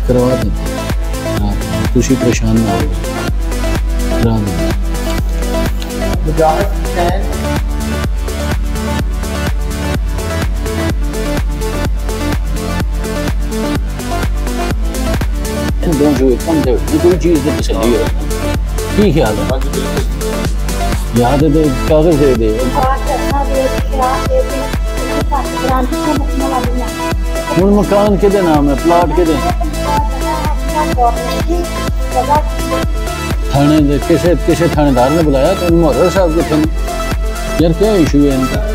करवा देते तुसी परेशान ना हो करा देते कोई चीज तो तसल्ली हो की ख्याल है याद है तो कागज दे दे हूँ मकान के नाम है प्लाट के थाने किसे थानेदार ने बुलाया तो मोहर साहब कितने यार क्या इशू है इनका